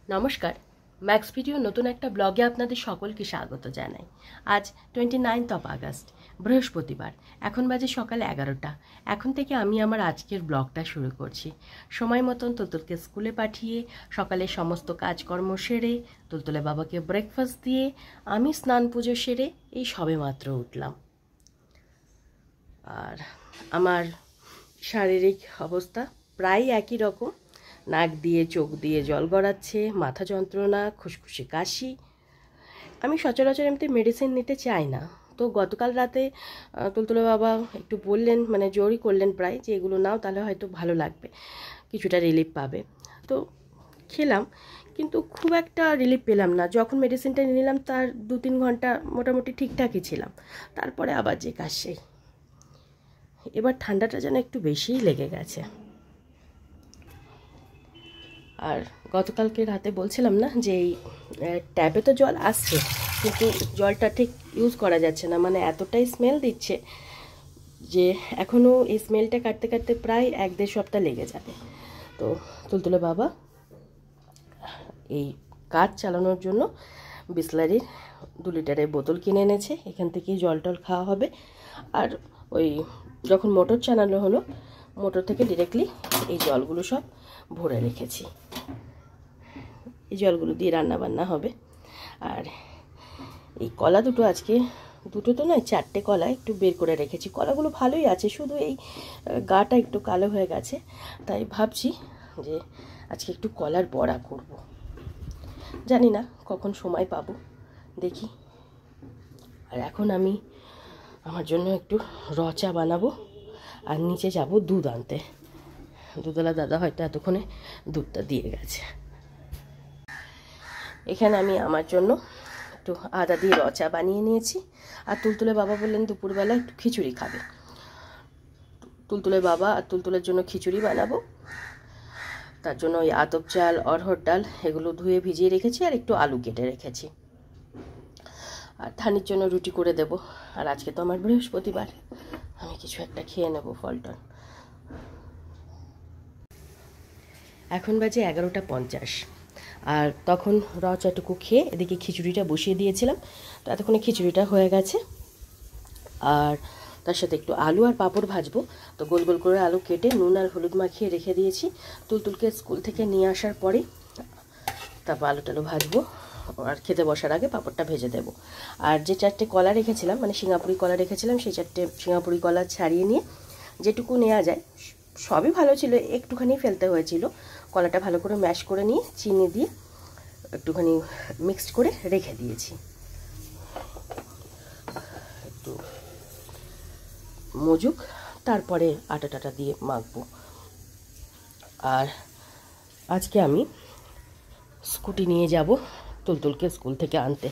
নমস্কার, max video নতুন একটা ব্লগে আপনাদের সকলকে স্বাগত জানাই। আজ 29 আগস্ট, বৃহস্পতিবার। এখন বাজে সকাল 11টা। এখন থেকে আমি আমার আজকের ব্লগটা শুরু করছি। সময় মতন তুলতুলকে স্কুলে পাঠিয়ে সকালে সমস্ত কাজকর্ম সেরে তুলতুলে বাবাকে ব্রেকফাস্ট দিয়ে আমি স্নান পুজো সেরে এই সবে মাত্র উঠলাম। আর আমার শারীরিক অবস্থা প্রায় একই রকম। নাক দিয়ে চোখ দিয়ে জল গড়াচ্ছে, মাথা যন্ত্রণা, খুসখুসে কাশি। আমি সচরাচর এমনি মেডিসিন নিতে চাই না, তো গতকাল রাতে তুলতুলে বাবা একটু বললেন, মানে জোরই করলেন প্রায়, যে এগুলো নাও তাহলে হয়তো ভালো লাগবে, কিছুটা রিলিফ পাবে। তো খেলাম, কিন্তু খুব একটা রিলিফ পেলাম না। যখন মেডিসিনটা নিলাম তার 2-3 ঘন্টা মোটামুটি ঠিকঠাকই ছিলাম, তারপরে আবার যে কাশি। এবার ঠান্ডাটা যেন একটু বেশিই লেগে গেছে। আর গতকালকে রাতে বলছিলাম না যে এই ট্যাপে তো জল আসছে, কিন্তু জলটা ঠিক ইউজ করা যাচ্ছে না, মানে এতটাই স্মেল দিচ্ছে যে এখনও এই স্মেলটা কাটতে কাটতে প্রায় 1-1.5 সপ্তাহ লেগে যাবে। তো তুলতুলে বাবা এই কাজ চালানোর জন্য বিসলারির 2 লিটারের বোতল কিনে এনেছে। এখান থেকেই জল টল খাওয়া হবে। আর ওই যখন মোটর চালানো হলো, মোটর থেকে ডিরেক্টলি এই জলগুলো সব ভরে রেখেছি। এই জলগুলো দিয়ে রান্না বান্না হবে। আর এই কলা দুটো, আজকে দুটো তো নয় 4টে কলা একটু বের করে রেখেছি। কলাগুলো ভালোই আছে, শুধু এই গাটা একটু কালো হয়ে গেছে। তাই ভাবছি যে আজকে একটু কলার বড়া করব। জানি না কখন সময় পাবো, দেখি। আর এখন আমি আমার জন্য একটু র চা বানাবো, আর নিচে যাব দুধ আনতে। দুধওয়ালা দাদা হয়তো এতক্ষণে দুধটা দিয়ে গেছে। এখানে আমি আমার জন্য একটু আদা দিয়ে র চা বানিয়ে নিয়েছি। আর তুলতুলে বাবা বললেন দুপুরবেলা একটু খিচুড়ি খাবে। তুলতুলে বাবা আর তুলতুলের জন্য খিচুড়ি বানাবো। তার জন্য ওই আতপ চাল, অরহর ডাল এগুলো ধুয়ে ভিজিয়ে রেখেছি, আর একটু আলু কেটে রেখেছি। আর ধানির জন্য রুটি করে দেব। আর আজকে তো আমার বৃহস্পতিবার, আমি কিছু একটা খেয়ে নেব, ফলটল। এখন বাজে 11টা 50। আর তখন র চাটুকু খেয়ে এদিকে খিচুড়িটা বসিয়ে দিয়েছিলাম। তো এতক্ষণে খিচুড়িটা হয়ে গেছে। আর তার সাথে একটু আলু আর পাঁপড় ভাজবো। তো গোল গোল করে আলু কেটে নুন আর হলুদ মাখিয়ে রেখে দিয়েছি। তুলতুলকে স্কুল থেকে নিয়ে আসার পরে তারপর আলু টালু ভাজবো, আর খেতে বসার আগে পাঁপড়টা ভেজে দেবো। আর যে 4টে কলা রেখেছিলাম, মানে সিঙ্গাপুরি কলা রেখেছিলাম, সেই 4টে সিঙ্গাপুরি কলা ছাড়িয়ে নিয়ে যেটুকু নেওয়া যায়, সবই ভালো ছিল, একটুখানি ফেলতে হয়েছিল। কলাটা ভালো করে ম্যাশ করে নিয়ে চিনি দিয়ে একটুখানি মিক্সড করে রেখে দিয়েছি। একটু মজুক, তারপরে আটা টাটা দিয়ে মাখবো। আর আজকে আমি স্কুটি নিয়ে যাব তুলতুলকে স্কুল থেকে আনতে,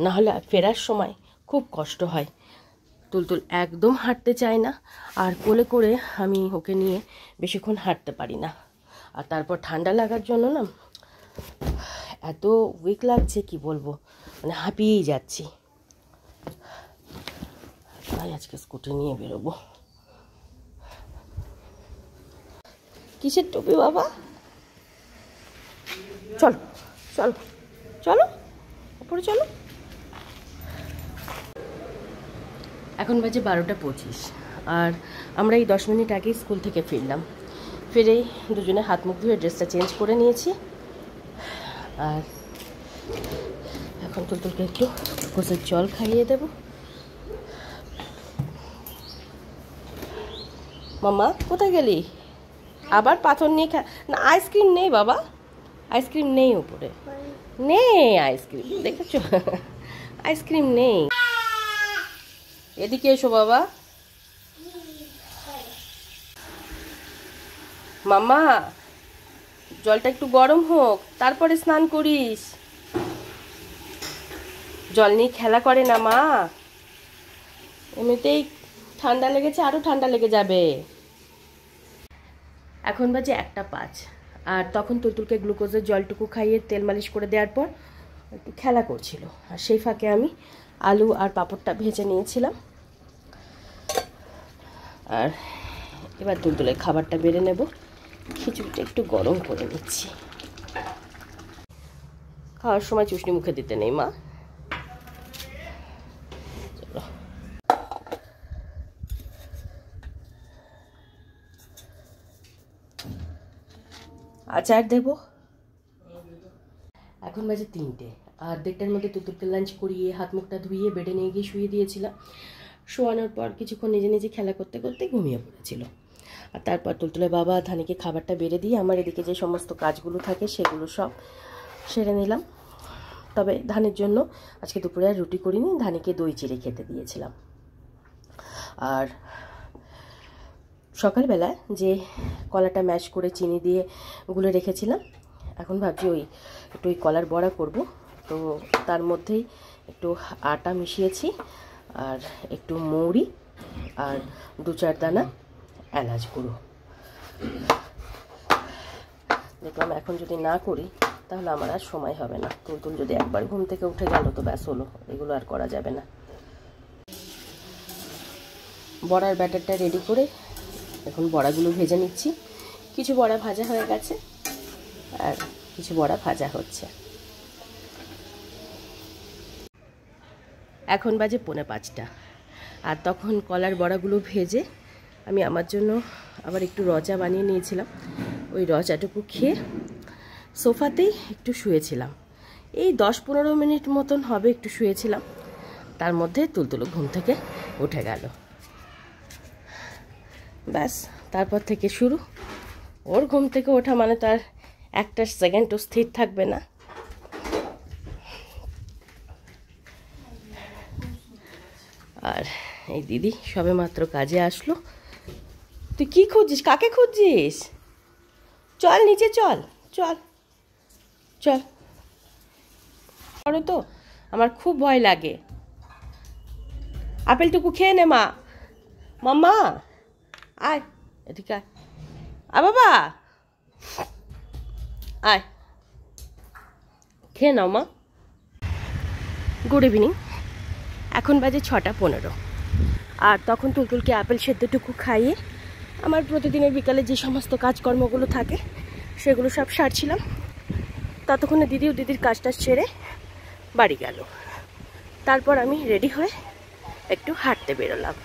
না হলে ফেরার সময় খুব কষ্ট হয়। তুলতুল একদম হাঁটতে চায় না, আর কোলে করে আমি ওকে নিয়ে বেশিক্ষণ হাঁটতে পারি না। আর তারপর ঠান্ডা লাগার জন্য না এত উইক লাগছে, কি বলবো, মানে হাঁপিয়েই যাচ্ছি। তাই আজকে স্কুটি নিয়ে বেরোবো। কিসের টুপি বাবা? চলো চলো চলো, উপরে চলো। এখন বাজে 12টা 25। আর আমরা এই 10 মিনিট আগেই স্কুল থেকে ফিরলাম। ফিরেই দুজনে হাত মুখ ধুয়ে ড্রেসটা চেঞ্জ করে নিয়েছি। আর এখন তুলতুলকে একটু গোসের জল খাইয়ে দেব। মামা কোথায় গেলি? আবার পাথর নিয়ে না, আইসক্রিম নেই বাবা, আইসক্রিম নেই উপরে, নেই আইসক্রিম, দেখেছো? আইসক্রিম নেই। এদিকে এসো বাবা। মামা জলটা একটু গরম হোক, তারপরে স্নান করিস। জল নিয়ে খেলা করে না মা, এমনিতেই ঠান্ডা লেগেছে, আরও ঠান্ডা লেগে যাবে। এখন বাজে 1টা 5। আর তখন তুলতুলকে গ্লুকোজের জলটুকু খাইয়ে তেল মালিশ করে দেওয়ার পর একটু খেলা করছিল। আর সেই ফাঁকে আমি আলু আর পাঁপড়টা ভেজে নিয়েছিলাম। আর এবার তুলতুলের খাবারটা বেড়ে নেব। খিচুড়িটা একটু গরম করে নিচ্ছি। খাওয়ার সময় চুষনি মুখে দিতে নেই মা। চলো আচার দেবো। এখন বাজে 3টে, আর 1:30টার মধ্যে তুতুলকে লাঞ্চ করিয়ে হাত মুখটা ধুইয়ে বেডে নিয়ে গিয়ে শুয়ে দিয়েছিলাম। শোয়ানোর পর কিছুক্ষণ নিজে নিজে খেলা করতে করতে ঘুমিয়ে পড়েছিল। আর তারপর তুলতুলের বাবা ধানিকে খাবারটা বেড়ে দিয়ে আমার এদিকে যে সমস্ত কাজগুলো থাকে সেগুলো সব সেরে নিলাম। তবে ধানের জন্য আজকে দুপুরে আর রুটি করিনি, ধানিকে দই চিড়ে খেতে দিয়েছিলাম। আর সকালবেলা যে কলাটা ম্যাশ করে চিনি দিয়ে গুলে রেখেছিলাম, এখন ভাবছি একটু ওই কলার বড়া করব। তো তার মধ্যেই একটু আটা মিশিয়েছি, আর একটু মৌরি, আর 2-4 দানা এলাচ গুঁড়ো। দেখলাম এখন যদি না করি তাহলে আমার আর সময় হবে না। তুলতুল যদি একবার ঘুম থেকে উঠে গেল তো ব্যাস হলো, এগুলো আর করা যাবে না। বড়ার ব্যাটারটা রেডি করে এখন বড়াগুলো ভেজে নিচ্ছি। কিছু বড়া ভাজা হয়ে গেছে আর কিছু বড়া ভাজা হচ্ছে। এখন বাজে 4:45, আর তখন কলার বড়াগুলো ভেজে আমি আমার জন্য আবার একটু রচা বানিয়ে নিয়েছিলাম। ওই রচাটুকু খেয়ে সোফাতেই একটু শুয়েছিলাম। এই 10-15 মিনিট মতন হবে একটু শুয়েছিলাম। তার মধ্যে তুলতুলো ঘুম থেকে উঠে গেল। ব্যাস তারপর থেকে শুরু। ওর ঘুম থেকে ওঠা মানে তার একটা সেকেন্ডও স্থির থাকবে না। আর এই দিদি সবে মাত্র কাজে আসলো। তুই কি খুঁজছিস? কাকে খুঁজছিস? চল নিচে চল, চল চল। করো তো, আমার খুব ভয় লাগে। আপেলটুকু খেয়ে নে মা। মাম্মা আয় এদিকে আয়। বাবা আয়, খেয়ে নাও মা। Good evening. এখন বাজে 6:15, আর তখন তুলতুলকে আপেল সেদ্ধটুকু খাইয়ে আমার প্রতিদিনের বিকালে যে সমস্ত কাজকর্মগুলো থাকে সেগুলো সব সারছিলাম। ততক্ষণে দিদিও দিদির কাজটা সেরে বাড়ি গেল। তারপর আমি রেডি হয়ে একটু হাঁটতে বেরোলাম।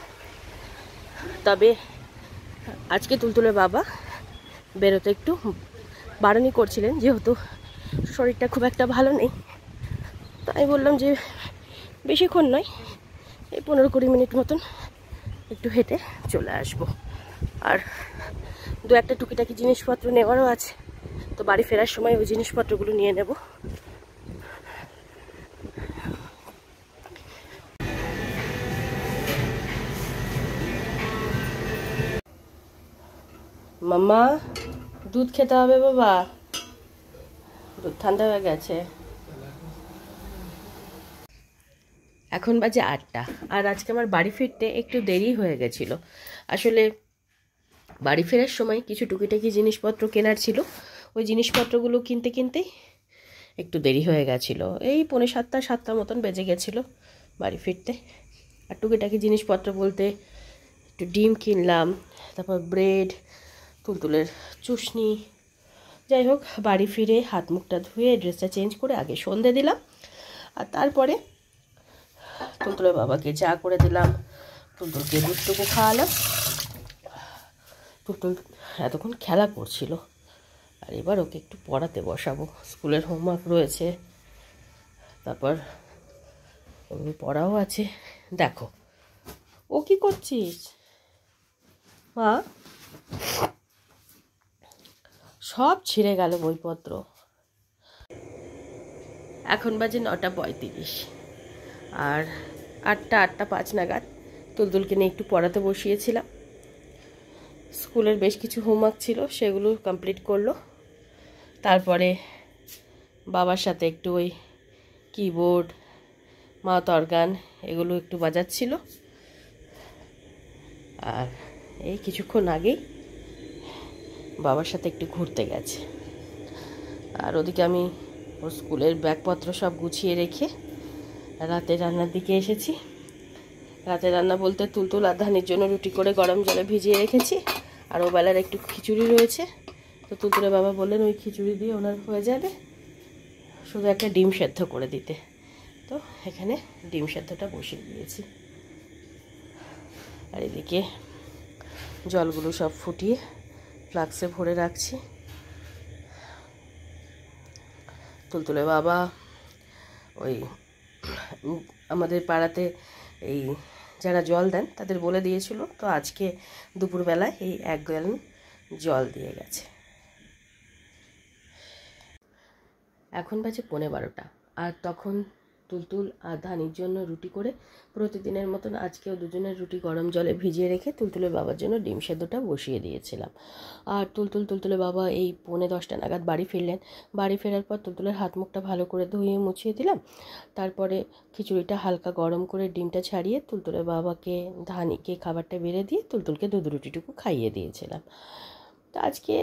তবে আজকে তুলতুলের বাবা বেরোতে একটু বারণই করছিলেন, যেহেতু শরীরটা খুব একটা ভালো নেই। তাই বললাম যে বেশিক্ষণ নয়, এই 15-20 মিনিট মতন একটু হেঁটে চলে আসব। আর 2-1টা টুকিটাকি জিনিসপত্র নেওয়ারও আছে, তো বাড়ি ফেরার সময় ওই জিনিসপত্রগুলো নিয়ে নেব। মাম্মা দুধ খেতে হবে বাবা, দুধ ঠান্ডা হয়ে গেছে। এখন বাজে 8টা, আর আজকে আমার বাড়ি ফিরতে একটু দেরি হয়ে গেছিলো। আসলে বাড়ি ফেরার সময় কিছু টুকিটাকি জিনিসপত্র কেনার ছিল, ওই জিনিসপত্রগুলো কিনতে কিনতেই একটু দেরি হয়ে গেছিলো। এই 6:45-7টা মতন বেজে গেছিলো বাড়ি ফিরতে। আর টুকিটাকি জিনিসপত্র বলতে একটু ডিম কিনলাম, তারপর ব্রেড, তুলতুলের চুষনি। যাই হোক, বাড়ি ফিরে হাত মুখটা ধুয়ে ড্রেসটা চেঞ্জ করে আগে সন্ধে দিলাম, আর তারপরে তুলতুলের বাবাকে চা করে দিলাম, তুলতুলকে দুধটুকু খাওয়ালাম। তুলতুল এতক্ষণ খেলা করছিল, আর এবার ওকে একটু পড়াতে বসাবো। স্কুলের হোমওয়ার্ক রয়েছে, তারপর পড়াও আছে। দেখো ও কি করছিস মা? সব ছিঁড়ে গেল বইপত্র। এখন বাজে 9:35, আর 8:05 নাগাদ তুলতুলকে নিয়ে একটু পড়াতে বসিয়েছিলাম। স্কুলের বেশ কিছু হোমওয়ার্ক ছিল, সেগুলো কমপ্লিট করলো। তারপরে বাবার সাথে একটু ওই কিবোর্ড, মাউথ অর্গান এগুলো একটু বাজাচ্ছিল। আর এই কিছুক্ষণ আগেই বাবার সাথে একটু ঘুরতে গেছে। আর ওদিকে আমি ওর স্কুলের ব্যাগপত্র সব গুছিয়ে রেখে রাতে রান্নার দিকে এসেছি। রাতে রান্না বলতে তুলতুল আর ধানির জন্য রুটি করে গরম জলে ভিজিয়ে রেখেছি, আর ও বেলার একটু খিচুড়ি রয়েছে। তো তুলতুলের বাবা বললেন ওই খিচুড়ি দিয়ে ওনার হয়ে যাবে, শুধু একটা ডিম সেদ্ধ করে দিতে। তো এখানে ডিম সেদ্ধটা বসিয়ে দিয়েছি। আর এদিকে জলগুলো সব ফুটিয়ে ফ্লাক্সে ভরে রাখছি। তুলতুলে বাবা ওই আমাদের পাড়াতে এই যারা জল দেন তাদের বলে দিয়েছিল, তো আজকে দুপুরবেলায় এই 1 গ্যালন জল দিয়ে গেছে। এখন বাজে 11:15, আর তখন তুলতুল আর ধানির জন্য রুটি করে প্রতিদিনের মতন আজকেও দুজনের রুটি গরম জলে ভিজিয়ে রেখে তুলতুলের বাবার জন্য ডিম সেদ্ধটা বসিয়ে দিয়েছিলাম। আর তুলতুলের বাবা এই 9:45 নাগাদ বাড়ি ফিরলেন। বাড়ি ফেরার পর তুলতুলের হাত মুখটা ভালো করে ধুয়ে মুছিয়ে দিলাম। তারপরে খিচুড়িটা হালকা গরম করে ডিমটা ছাড়িয়ে তুলতুলের বাবাকে ধানিকে খাবারটা বেড়ে দিয়ে তুলতুলকে দুধ রুটিটুকু খাইয়ে দিয়েছিলাম। তো আজকে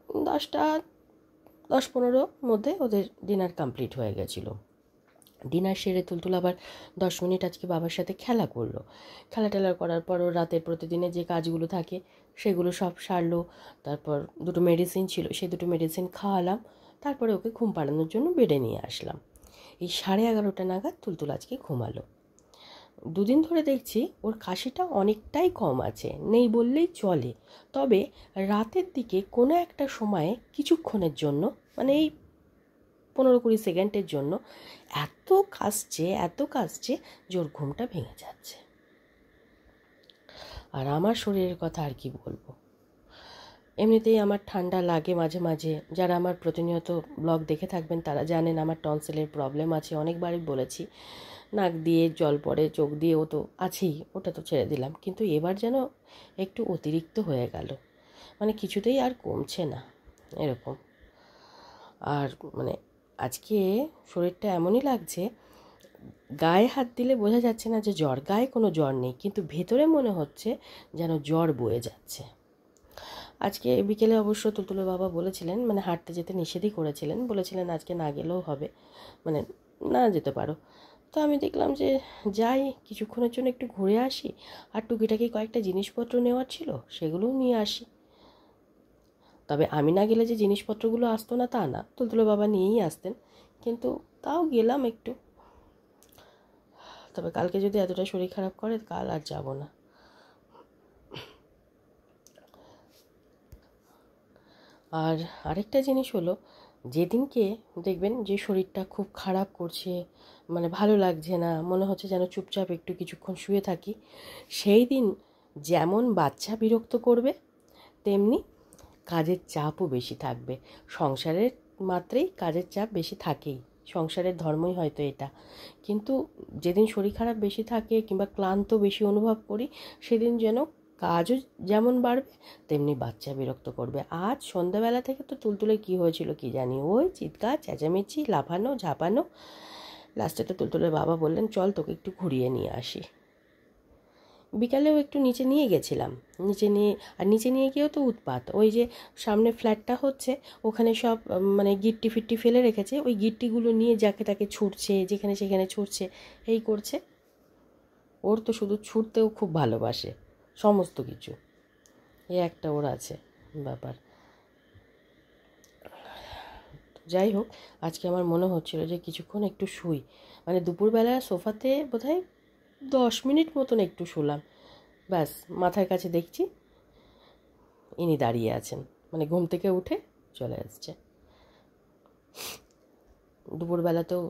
10:15 মধ্যে ওদের ডিনার কমপ্লিট হয়ে গেছিলো। ডিনার সেরে তুলতুল আবার 10 মিনিট আজকে বাবার সাথে খেলা করলো। খেলা করার পর ওর রাতের প্রতিদিনের যে কাজগুলো থাকে সেগুলো সব সারলো। তারপর 2টো মেডিসিন ছিল, সেই 2টো মেডিসিন খাওয়ালাম। তারপরে ওকে ঘুম পাড়ানোর জন্য বেডে নিয়ে আসলাম। এই 11:30 নাগাদ তুলতুল আজকে ঘুমালো। 2 দিন ধরে দেখছি ওর কাশিটা অনেকটাই কম আছে, নেই বললেই চলে। তবে রাতের দিকে কোনো একটা সময়ে কিছুক্ষণের জন্য, মানে এই 15-20 সেকেন্ডের জন্য এত কাশছে যে ওর ঘুমটা ভেঙে যাচ্ছে। আর আমার শরীরের কথা আর কি বলবো, এমনিতেই আমার ঠান্ডা লাগে মাঝে মাঝে। যারা আমার প্রতিনিয়ত ব্লগ দেখে থাকবেন তারা জানেন আমার টনসিলের প্রবলেম আছে, অনেকবারই বলেছি। নাক দিয়ে জল পড়ে, চোখ দিয়েও তো আছেই, ওটা তো ছেড়ে দিলাম। কিন্তু এবার যেন একটু অতিরিক্ত হয়ে গেল, মানে কিছুতেই আর কমছে না এরকম। আর মানে আজকে শরীরটা এমনই লাগছে, গায়ে হাত দিলে বোঝা যাচ্ছে না যে জ্বর, গায়ে কোনো জ্বর নেই, কিন্তু ভেতরে মনে হচ্ছে যেন জ্বর বয়ে যাচ্ছে। আজকে বিকেলে অবশ্য তুলতুলের বাবা বলেছিলেন, মানে হাঁটতে যেতে নিষেধই করেছিলেন, বলেছিলেন আজকে না গেলেও হবে, মানে না যেতে পারো। তো আমি দেখলাম যে যাই, কিছুক্ষণের জন্য একটু ঘুরে আসি, আর টুকিটাকি কয়েকটা জিনিসপত্র নেওয়ার ছিল সেগুলোও নিয়ে আসি। তবে আমি না গেলে যে জিনিসপত্রগুলো আসতো না তা না, তুলতুলের বাবা নিয়েই আসতেন, কিন্তু তাও গেলাম একটু। তবে কালকে যদি এতটা শরীর খারাপ করে, কাল আর যাব না। আর আরেকটা জিনিস হলো, যেদিনকে দেখবেন যে শরীরটা খুব খারাপ করছে, মানে ভালো লাগছে না, মনে হচ্ছে যেন চুপচাপ একটু কিছুক্ষণ শুয়ে থাকি, সেই দিন যেমন বাচ্চা বিরক্ত করবে, তেমনি কাজের চাপও বেশি থাকবে। সংসারের মাত্রেই কাজের চাপ বেশি থাকেই, সংসারের ধর্মই হয়তো এটা। কিন্তু যেদিন শরীর খারাপ বেশি থাকে কিংবা ক্লান্ত বেশি অনুভব করি, সেদিন যেন কাজও যেমন বাড়বে তেমনি বাচ্চা বিরক্ত করবে। আজ সন্ধ্যাবেলা থেকে তো তুলতুলে কী হয়েছিল কি জানি, ওই চিৎকার চেঁচামেচি, লাফানো ঝাঁপানো। লাস্টে তো তুলতুলের বাবা বললেন চল তোকে একটু ঘুরিয়ে নিয়ে আসি। বিকালেও একটু নিচে নিয়ে গেছিলাম, নিচে নিয়ে গিয়েও তো উৎপাত। ওই যে সামনে ফ্ল্যাটটা হচ্ছে, ওখানে সব মানে গিট্টি ফিট্টি ফেলে রেখেছে, ওই গিট্টিগুলো নিয়ে যাকে তাকে ছুটছে, যেখানে সেখানে ছুটছে, এই করছে। ওর তো শুধু ছুটতেও খুব ভালোবাসে, সমস্ত কিছু, এই একটা ওর আছে ব্যাপার। যাই হোক, আজকে আমার মনে হচ্ছিল যে কিছুক্ষণ একটু শুই, মানে দুপুরবেলা সোফাতে বোধহয় 10 মিনিট মতন একটু শুলাম, ব্যাস মাথার কাছে দেখছি ইনি দাঁড়িয়ে আছেন, মানে ঘুম থেকে উঠে চলে আসছে। দুপুরবেলাতেও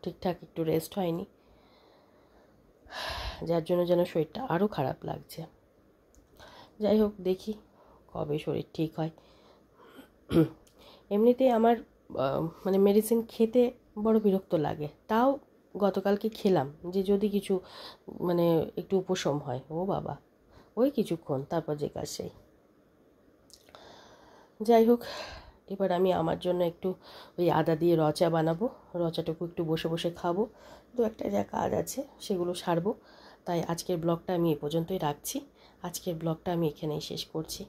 ঠিকঠাক একটু রেস্ট হয়নি, যার জন্য যেন শরীরটা আরও খারাপ লাগছে। যাই হোক, দেখি কবে শরীর ঠিক হয়। এমনিতেই আমার মানে মেডিসিন খেতে বড় বিরক্ত লাগে, তাও গতকালকে খেলাম যে যদি কিছু মানে একটু উপশম হয়। ও বাবা, ওই কিছুক্ষণ, তারপর যে কাজ সেই। যাই হোক, এবার আমি আমার জন্য একটু ওই আদা দিয়ে রচা বানাবো, রচাটুকু একটু বসে বসে খাবো। 2-একটা যা কাজ আছে সেগুলো সারবো। তাই আজকের ব্লগটা আমি এ পর্যন্তই রাখছি। আজকের ব্লগটা আমি এখানেই শেষ করছি।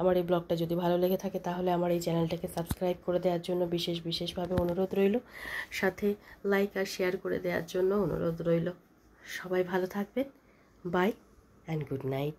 আমার এই ব্লগটা যদি ভালো লেগে থাকে তাহলে আমার এই চ্যানেলটাকে সাবস্ক্রাইব করে দেওয়ার জন্য বিশেষভাবে অনুরোধ রইল, সাথে লাইক আর শেয়ার করে দেওয়ার জন্য অনুরোধ রইল। সবাই ভালো থাকবেন। Bye and good night.